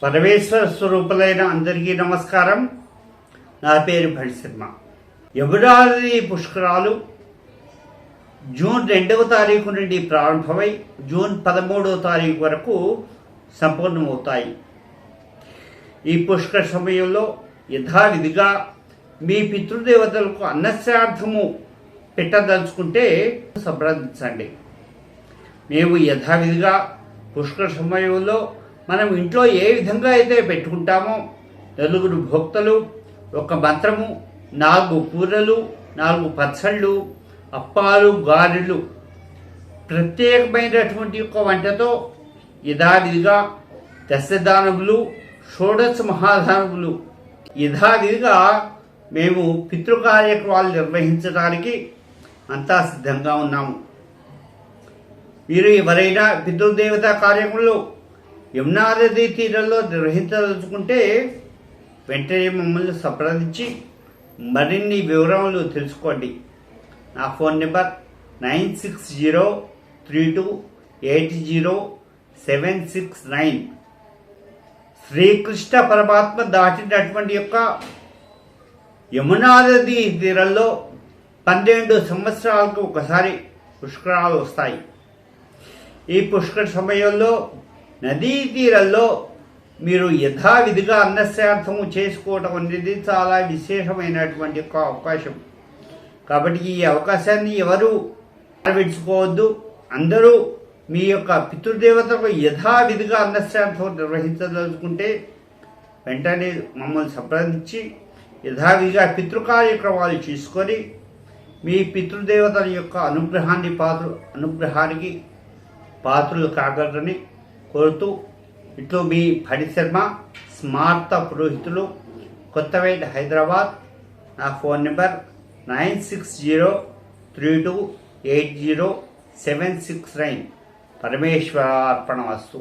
పరమేశ్వర స్వరూపులైన అందరికీ నమస్కారం. నా పేరు భట్ శర్మ. యమునానది పుష్కరాలు జూన్ 2వ తారీఖు నుండి ప్రారంభమై జూన్ 13వ తారీఖు వరకు సంపూర్ణమవుతాయి. ఈ పుష్కర సమయంలో యథావిధిగా మీ పితృదేవతలకు అన్నశ్రాద్ధము పెట్టదలుచుకుంటే సంప్రదించండి. మేము యథావిధిగా పుష్కర సమయంలో మనం ఇంట్లో ఏ విధంగా అయితే పెట్టుకుంటామో 4 భోక్తలు, 1 మంత్రము, 4 కూరలు, 4 పచ్చళ్ళు, అప్పాలు, గారెలు, ప్రత్యేకమైనటువంటి ఒక వంటతో యథావిధిగా దశదానములు, షోడశ మహాదానములు యథావిధిగా మేము పితృ కార్యక్రమాలు నిర్వహించడానికి అంతా సిద్ధంగా ఉన్నాము. మీరు ఎవరైనా పితృదేవతా కార్యక్రమంలో యమునా నదీ తీరంలో నిర్వహించదలుచుకుంటే వెంటనే మమ్మల్ని సంప్రదించి మరిన్ని వివరాలు తెలుసుకోండి. నా ఫోన్ నెంబర్ 9603280769. శ్రీకృష్ణ పరమాత్మ దాటినటువంటి యొక్క యమునా నదీ తీరంలో 12 సంవత్సరాలకు ఒకసారి పుష్కరాలు వస్తాయి. ఈ పుష్కర సమయంలో నదీ తీరంలో మీరు యథావిధిగా అన్నశ్రాద్ధము చేసుకోవటం అనేది చాలా విశేషమైనటువంటి ఒక అవకాశం. కాబట్టి ఈ అవకాశాన్ని ఎవరు విడుచుకోవద్దు. అందరూ మీ యొక్క పితృదేవతకు యథావిధిగా అన్నశ్రాద్ధం నిర్వహించదలుచుకుంటే వెంటనే మమ్మల్ని సంప్రదించి యథావిధిగా పితృ కార్యక్రమాలు చేసుకొని మీ పితృదేవతల యొక్క అనుగ్రహానికి పాత్రలు కాగలరని కోరుతూ ఇట్లు మీ భట్ శర్మ, స్మార్త పురోహితులు, కొత్తపేట, హైదరాబాద్. నా ఫోన్ నెంబర్ 9603280769. పరమేశ్వరార్పణమస్తు.